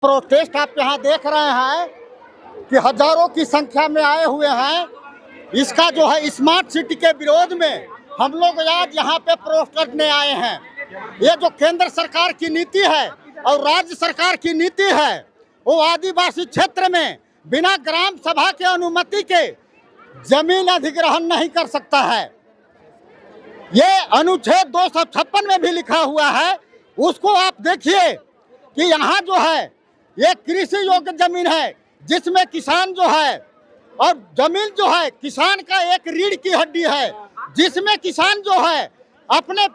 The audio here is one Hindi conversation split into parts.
प्रोटेस्ट आप यहाँ देख रहे हैं कि हजारों की संख्या में आए हुए हैं। इसका जो है स्मार्ट सिटी के विरोध में हम लोग आज यहाँ पे प्रोटेस्ट करने आए हैं। ये जो केंद्र सरकार की नीति है और राज्य सरकार की नीति है, वो आदिवासी क्षेत्र में बिना ग्राम सभा के अनुमति के जमीन अधिग्रहण नहीं कर सकता है। ये अनुच्छेद 256 में भी लिखा हुआ है। उसको आप देखिए कि यहाँ जो है ये कृषि योग्य जमीन है, जिसमें किसान जो है, और जमीन जो है किसान का एक रीढ़ की हड्डी है, जिसमें किसान जो है अपने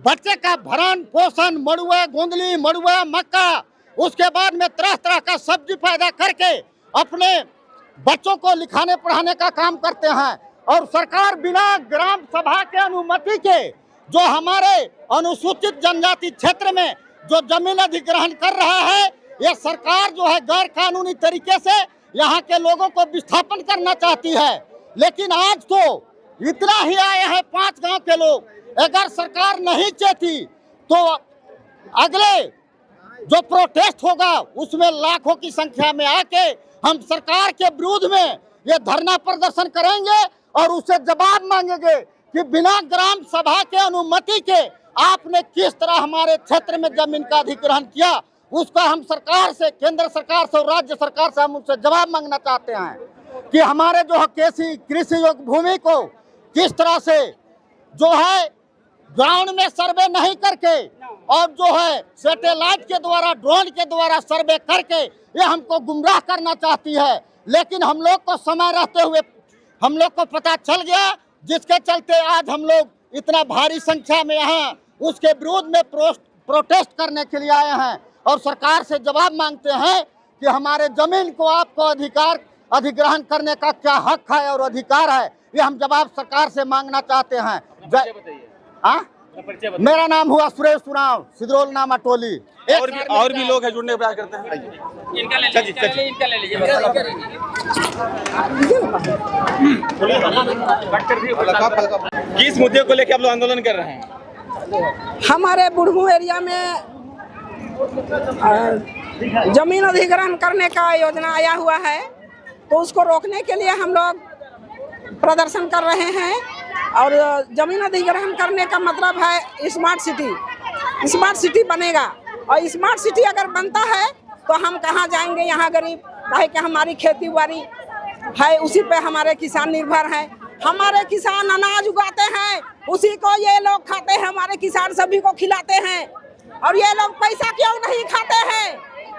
बच्चे का भरण पोषण, मड़ुआ, गोंदली, मड़ुआ, मक्का, उसके बाद में तरह तरह का सब्जी पैदा करके अपने बच्चों को लिखाने पढ़ाने का काम करते हैं। और सरकार बिना ग्राम सभा के अनुमति के जो हमारे अनुसूचित जनजाति क्षेत्र में जो जमीन अधिग्रहण कर रहा है, यह सरकार जो है गैर कानूनी तरीके से यहाँ के लोगों को विस्थापन करना चाहती है। लेकिन आज तो इतना ही आए हैं 5 गांव के लोग। अगर सरकार नहीं चाहती तो अगले जो प्रोटेस्ट होगा उसमें लाखों की संख्या में आके हम सरकार के विरोध में ये धरना प्रदर्शन करेंगे और उससे जवाब मांगेंगे कि बिना ग्राम सभा के अनुमति के आपने किस तरह हमारे क्षेत्र में जमीन का अधिग्रहण किया। उसका हम सरकार से, केंद्र सरकार से और राज्य सरकार से हम उससे जवाब मांगना चाहते हैं कि हमारे जो है कृषि योग्य भूमि को किस तरह से जो है ग्राउंड में सर्वे नहीं करके और जो है सैटेलाइट के द्वारा, ड्रोन के द्वारा सर्वे करके ये हमको गुमराह करना चाहती है। लेकिन हम लोग को समय रहते हुए हम लोग को पता चल गया, जिसके चलते आज हम लोग इतना भारी संख्या में यहाँ उसके विरोध में प्रोटेस्ट करने के लिए आए हैं और सरकार से जवाब मांगते हैं कि हमारे जमीन को आपको अधिग्रहण करने का क्या हक है और अधिकार है। ये हम जवाब सरकार से मांगना चाहते हैं। मेरा नाम हुआ सुरेश उरांव, सिद्रोल नामा टोली। और भी लोग हैं जुड़ने का प्रयास करते हैं। इनका ले लीजिए। किस मुद्दे को लेकर आप लोग आंदोलन कर रहे हैं? हमारे बुढ़मू एरिया में जमीन अधिग्रहण करने का योजना आया हुआ है, तो उसको रोकने के लिए हम लोग प्रदर्शन कर रहे हैं। और जमीन अधिग्रहण करने का मतलब है स्मार्ट सिटी बनेगा। और स्मार्ट सिटी अगर बनता है तो हम कहाँ जाएंगे, यहाँ गरीब, काहे कि हमारी खेती बाड़ी है, उसी पे हमारे किसान निर्भर हैं। हमारे किसान अनाज उगाते हैं, उसी को ये लोग खाते हैं, हमारे किसान सभी को खिलाते हैं। और ये लोग पैसा क्यों नहीं खाते हैं?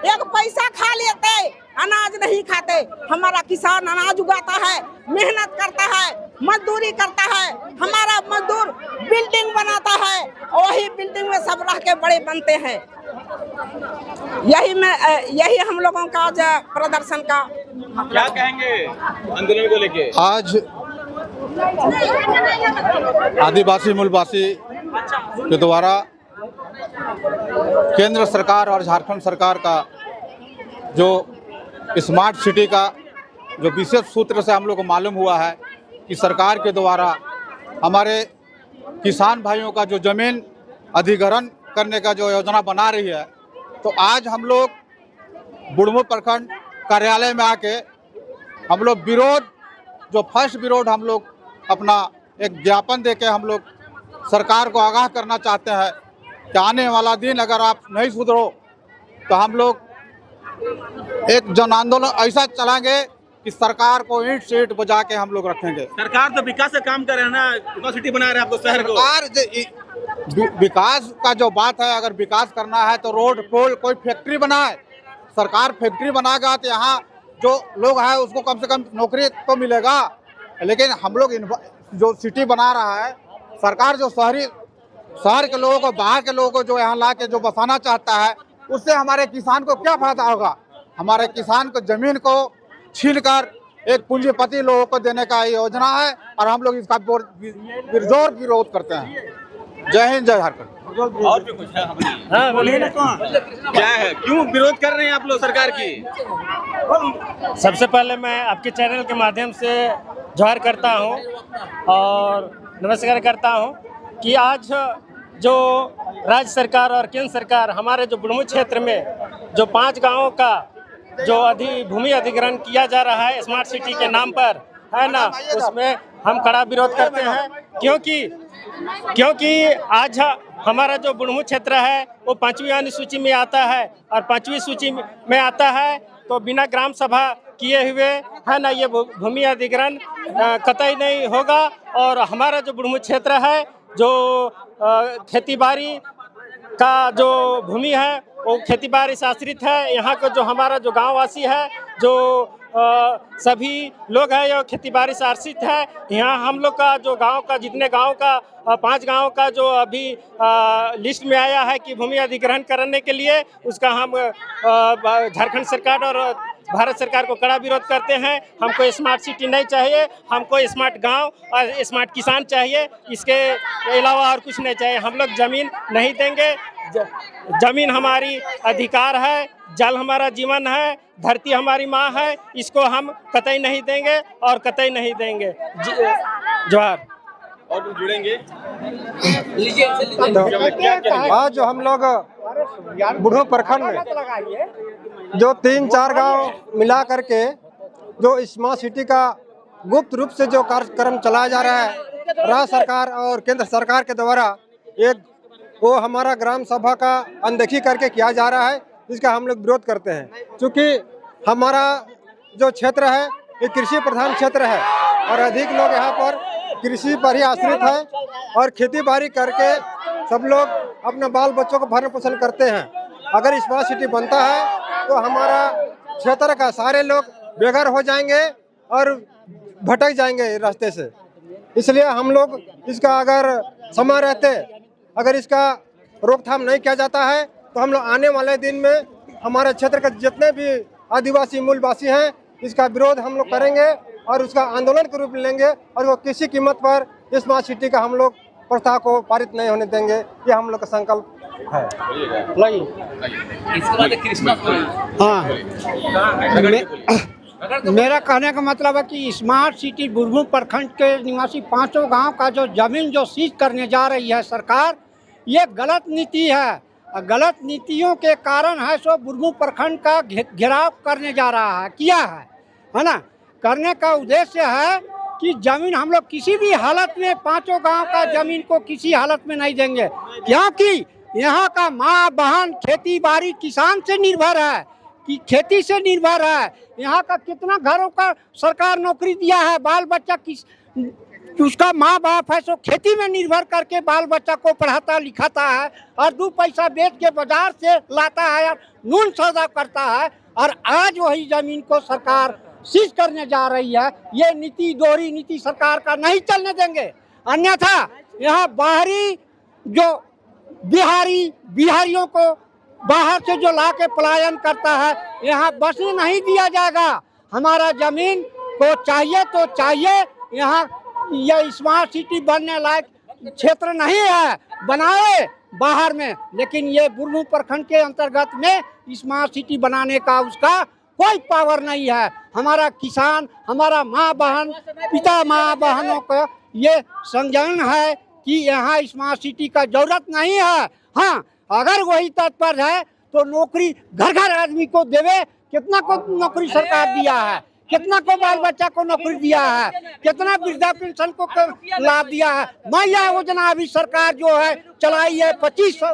एक पैसा खा लेते, अनाज नहीं खाते। हमारा किसान अनाज उगाता है, मेहनत करता है, मजदूरी करता है। हमारा मजदूर बिल्डिंग बनाता है, वही बिल्डिंग में सब रह के बड़े बनते हैं। यही हम लोगों का आज प्रदर्शन का क्या कहेंगे आंदोलन को लेके? आज आदिवासी मूलवासी के द्वारा केंद्र सरकार और झारखंड सरकार का जो स्मार्ट सिटी का जो विशेष सूत्र से हम लोग को मालूम हुआ है कि सरकार के द्वारा हमारे किसान भाइयों का जो जमीन अधिग्रहण करने का जो योजना बना रही है, तो आज हम लोग बुढ़मू प्रखंड कार्यालय में आके हम लोग फर्स्ट विरोध हम लोग अपना एक ज्ञापन देके हम लोग सरकार को आगाह करना चाहते हैं कि आने वाला दिन अगर आप नहीं सुधरो तो हम लोग एक जन आंदोलन ऐसा चलाएंगे कि सरकार को ईंट से ईंट बजा के हम लोग रखेंगे। सरकार तो विकास का काम कर रहे हैं ना, यूनिवर्सिटी बना रहे हैं आपको शहर को। सरकार विकास का जो बात है, अगर विकास करना है तो रोड पोल कोई फैक्ट्री बनाए। सरकार फैक्ट्री बनाएगा तो यहाँ जो लोग हैं उसको कम से कम नौकरी तो मिलेगा। लेकिन हम लोग जो सिटी बना रहा है, सरकार जो शहर के लोगों को, बाहर के लोगों को जो यहाँ ला के जो बसाना चाहता है, उससे हमारे किसान को क्या फायदा होगा? हमारे किसान को जमीन को छीनकर एक पूंजीपति लोगों को देने का योजना है और हम लोग इसका जोर विरोध करते हैं। जय हिंद, जय झारखंड। और भी कुछ है? हाँ, बोलिए ना। क्या है, क्यों विरोध कर रहे हैं आप लोग सरकार की? सबसे पहले मैं आपके चैनल के माध्यम से जोहार करता हूं और नमस्कार करता हूं कि आज जो राज्य सरकार और केंद्र सरकार हमारे जो बुढ़मू क्षेत्र में जो 5 गांवों का जो भूमि अधिग्रहण किया जा रहा है स्मार्ट सिटी के नाम पर, है ना, उसमें हम कड़ा विरोध करते हैं। क्योंकि आज हमारा जो बुढ़मू क्षेत्र है वो 5वीं अनुसूची में आता है, और 5वीं सूची में आता है तो बिना ग्राम सभा किए हुए, है ना, ये भूमि अधिग्रहण कतई नहीं होगा। और हमारा जो बुढ़मू क्षेत्र है जो खेतीबाड़ी का जो भूमि है वो खेतीबाड़ी से आश्रित है। यहाँ का जो हमारा जो गांववासी है, जो सभी लोग हैं, ये खेतीबाड़ी से आश्रित है। यहाँ हम लोग का जो गांव का जितने गांव का 5 गांव का जो अभी लिस्ट में आया है कि भूमि अधिग्रहण करने के लिए, उसका हम झारखंड सरकार और भारत सरकार को कड़ा विरोध करते हैं। हमको स्मार्ट सिटी नहीं चाहिए, हमको स्मार्ट गांव और स्मार्ट किसान चाहिए, इसके अलावा और कुछ नहीं चाहिए। हम लोग जमीन नहीं देंगे, जमीन हमारी अधिकार है, जल हमारा जीवन है, धरती हमारी माँ है, इसको हम कतई नहीं देंगे और कतई नहीं देंगे। जोहार। और जुड़ेंगे आज जो हम लोग बुढ़मू प्रखंड में जो 3-4 गांव मिला करके जो स्मार्ट सिटी का गुप्त रूप से जो कार्यक्रम चलाया जा रहा है राज्य सरकार और केंद्र सरकार के द्वारा, एक वो हमारा ग्राम सभा का अनदेखी करके किया जा रहा है, इसका हम लोग विरोध करते हैं। क्योंकि हमारा जो क्षेत्र है ये कृषि प्रधान क्षेत्र है और अधिक लोग यहाँ पर कृषि पर ही आश्रित है और खेती बाड़ी करके सब लोग अपने बाल बच्चों को भरण पोषण करते हैं। अगर स्मार्ट सिटी बनता है तो हमारा क्षेत्र का सारे लोग बेघर हो जाएंगे और भटक जाएंगे रास्ते से। इसलिए हम लोग इसका अगर समय रहते अगर इसका रोकथाम नहीं किया जाता है तो हम लोग आने वाले दिन में हमारे क्षेत्र के जितने भी आदिवासी मूलवासी हैं इसका विरोध हम लोग करेंगे और उसका आंदोलन के रूप में लेंगे और वो किसी कीमत पर स्मार्ट सिटी का हम लोग प्रस्ताव को पारित नहीं होने देंगे। ये हम लोग का संकल्प है। मेरा कहने का मतलब है कि स्मार्ट सिटी बुढ़मू प्रखंड के निवासी 5 गांव का जो जमीन जो सीज करने जा रही है सरकार, ये गलत नीति है। गलत नीतियों के कारण है सो बुढ़मू प्रखंड का घेराव करने जा रहा है, किया है ना। करने का उद्देश्य है कि जमीन हम लोग किसी भी हालत में 5 गांव का जमीन को किसी हालत में नहीं देंगे, क्योंकि यहाँ का माँ बहन खेती बाड़ी किसान से निर्भर है, कि खेती से निर्भर है। यहाँ का कितना घरों का सरकार नौकरी दिया है, बाल बच्चा उसका माँ बाप है सो खेती में निर्भर करके बाल बच्चा को पढ़ाता लिखाता है और 2 पैसा बेच के बाजार से लाता है और नून सौदा करता है। और आज वही जमीन को सरकार सीज करने जा रही है। ये नीति दोहरी नीति सरकार का नहीं चलने देंगे, अन्यथा यहाँ बाहरी जो बिहारियों को बाहर से जो ला के पलायन करता है, यहाँ बसने नहीं दिया जाएगा। हमारा जमीन को चाहिए तो चाहिए, यहाँ यह स्मार्ट सिटी बनने लायक क्षेत्र नहीं है, बनाए बाहर में, लेकिन ये बुढ़मू प्रखंड के अंतर्गत में स्मार्ट सिटी बनाने का उसका कोई पावर नहीं है। हमारा किसान, हमारा माँ बहन, पिता माँ बहनों का ये संज्ञान है कि यहाँ स्मार्ट सिटी का जरूरत नहीं है। हाँ, अगर वही तत्पर है तो नौकरी घर घर आदमी को देवे। कितना को नौकरी सरकार दिया है, कितना को बाल बच्चा को नौकरी दिया है, कितना वृद्धा पेंशन को लाभ दिया है। मैया योजना अभी सरकार जो है चलाई है 2500।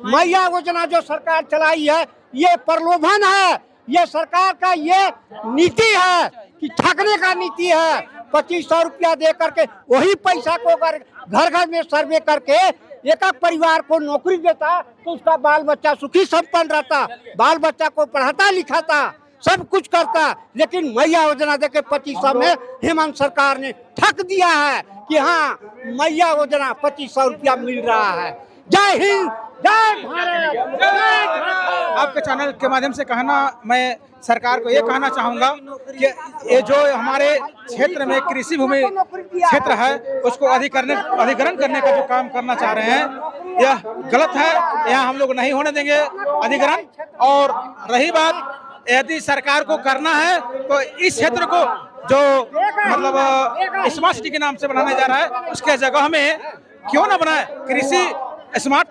मैया योजना जो सरकार चलाई है ये प्रलोभन है, ये सरकार का ये नीति है कि ठगने का नीति है। 2500 रुपया दे करके वही पैसा को घर घर में सर्वे करके एक परिवार को नौकरी देता तो उसका बाल बच्चा सुखी संपन्न रहता, बाल बच्चा को पढ़ाता लिखाता, सब कुछ करता। लेकिन मैया योजना देके 2500 में हेमंत सरकार ने ठग दिया है कि हाँ मैया योजना 2500 रुपया मिल रहा है। जय हिंद, जय भारत, जय भारत। आपके चैनल के माध्यम से मैं सरकार को ये कहना चाहूँगा कि ये जो हमारे क्षेत्र में कृषि भूमि क्षेत्र है उसको अधिग्रहण करने का जो काम करना चाह रहे हैं यह गलत है। यहाँ हम लोग नहीं होने देंगे अधिग्रहण। और रही बात यदि सरकार को करना है तो इस क्षेत्र को जो मतलब स्मार्ट सिटी के नाम से बनाने जा रहा है उसके जगह में क्यों ना बनाए कृषि स्मार्ट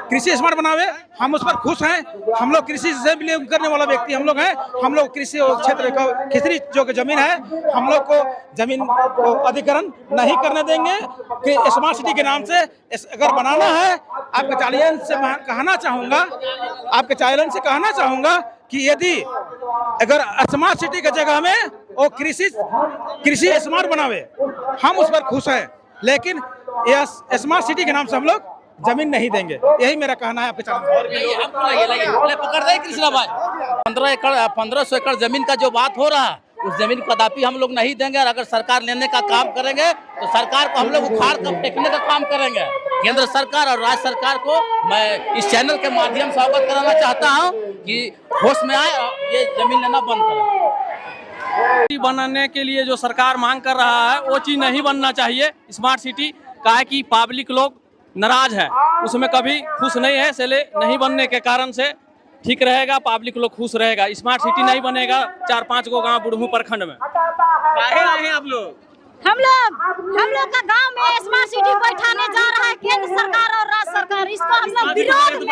कृषि स्मार्ट बनावे, हम उस पर खुश हैं। हम लोग कृषि से बिलोंग करने वाला व्यक्ति हम लोग हैं। हम लोग कृषि क्षेत्र का खिचड़ी जो जमीन है, हम लोग को जमीन को अधिग्रहण नहीं करने देंगे कि स्मार्ट सिटी के नाम से अगर बनाना है। आपके चैलेंज से मैं कहना चाहूँगा कि यदि अगर स्मार्ट सिटी की जगह में वो कृषि स्मार्ट बनावे, हम उस पर खुश हैं। लेकिन यह स्मार्ट सिटी के नाम से हम लोग जमीन नहीं देंगे, यही मेरा कहना है। आपके पकड़ रहे कृष्णा भाई, 1500 एकड़ जमीन का जो बात हो रहा है, उस जमीन को कदापि हम लोग नहीं देंगे। और अगर सरकार लेने का काम करेंगे तो सरकार को हम लोग उखाड़ कर फेंकने का काम करेंगे। केंद्र सरकार और राज्य सरकार को मैं इस चैनल के माध्यम से अवगत कराना चाहता हूं कि होश में आए और ये जमीन लेना बंद करें। बनाने के लिए जो सरकार मांग कर रहा है वो चीज नहीं बनना चाहिए स्मार्ट सिटी का है कि पब्लिक लोग नाराज है, उसमें कभी खुश नहीं है। इसलिए नहीं बनने के कारण से ठीक रहेगा, पब्लिक लोग खुश रहेगा। स्मार्ट सिटी नहीं बनेगा 4-5 गो गांव बुढ़मू प्रखंड में। काहे आए हैं आप लोग? हम लोग का गांव में स्मार्ट सिटी बैठाने जा रहा है केंद्र सरकार और राज्य सरकार। इसको हम लोग विरोध में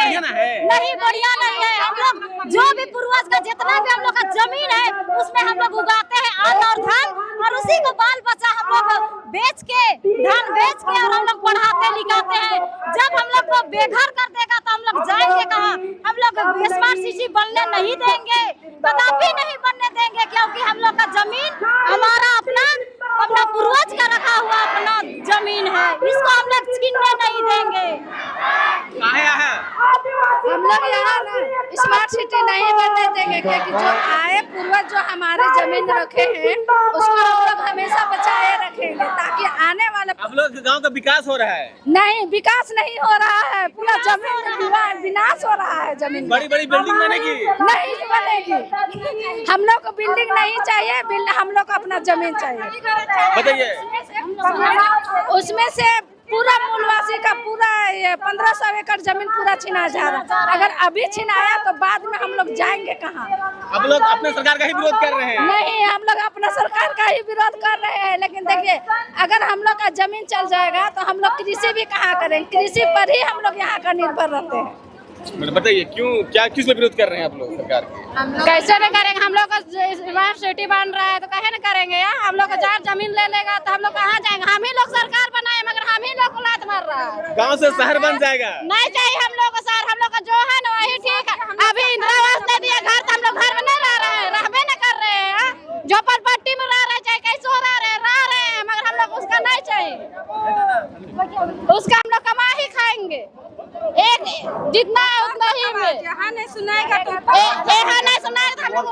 नहीं, बढ़िया नहीं है। हम लोग जो भी पूर्वज का जितना भी हम लोग का जमीन है उसमें हम लोग उगाते हैं अन्न और धन, और उसी को बाल बच्चा हम लोग बेच के धान बेच के और हम लोग पढ़ाते लिखाते हैं। जब हम लोग को बेघर कर देगा तो हम लोग जाएंगे कहाँ? हम लोग स्मार्ट सिटी बनने नहीं देंगे, कदापि नहीं बनने देंगे, क्योंकि हम लोग का जमीन हमारा अपना पूर्वज का रखा हुआ अपना जमीन है, इसको हम लोग छीनने नहीं देंगे। हम लोग यहाँ स्मार्ट सिटी नहीं बनने देंगे, क्योंकि जो आए पूर्वज जो हमारे जमीन रखे हैं उसको हम लोग हमेशा बचाए रखेंगे, ताकि आने वाले आप लोग गांव का विकास हो रहा है? नहीं, विकास नहीं हो रहा है, पूरा जमीन विनाश हो रहा है। जमीन बड़ी बड़ी बिल्डिंग बनेगी? नहीं बनेगी। हम लोग को बिल्डिंग नहीं चाहिए, हम लोग को अपना जमीन चाहिए। बताइए। उसमें से पूरा मूलवासी का पूरा 1500 एकड़ जमीन पूरा छिना जा रहा है। अगर अभी छिनाया तो बाद में हम लोग जाएंगे कहाँ? आप लोग अपने सरकार का ही विरोध कर रहे हैं? नहीं, हम लोग अपना सरकार का ही विरोध कर रहे हैं। लेकिन देखिए, अगर हम लोग का जमीन चल जाएगा तो हम लोग कृषि भी कहाँ करेंगे? कृषि पर ही हम लोग यहाँ का निर्भर रहते हैं। बताइए किस में विरोध कर रहे हैं आप लोग सरकार के? कैसे नहीं करेंगे? हम लोग का स्मार्ट सिटी बन रहा है तो कहे न करेंगे यार? हम लोग का जार जमीन ले लेगा तो हम लोग कहाँ जाएंगे? हम ही लोग सरकार बनाए मगर हम ही लोग को लात मार रहा है। गांव से शहर बन जाएगा? नहीं चाहिए हम लोग को शहर, हम लोग का जो है ना वही ठीक है। अभी इंदिरा आवास दे दिया घर, तो हम लोग घर में नहीं रह रहे हैं, रहबे न कर रहे हैं। झोपड़पट्टी में रह रहे, चाहे कैसे रह रहे हैं, मगर हम लोग उसका नहीं चाहिए। उसका हम लोग कमा ही खाएंगे, एक जितना है उतना ही में। यहाँ नहीं सुनाएगा तो हम लोग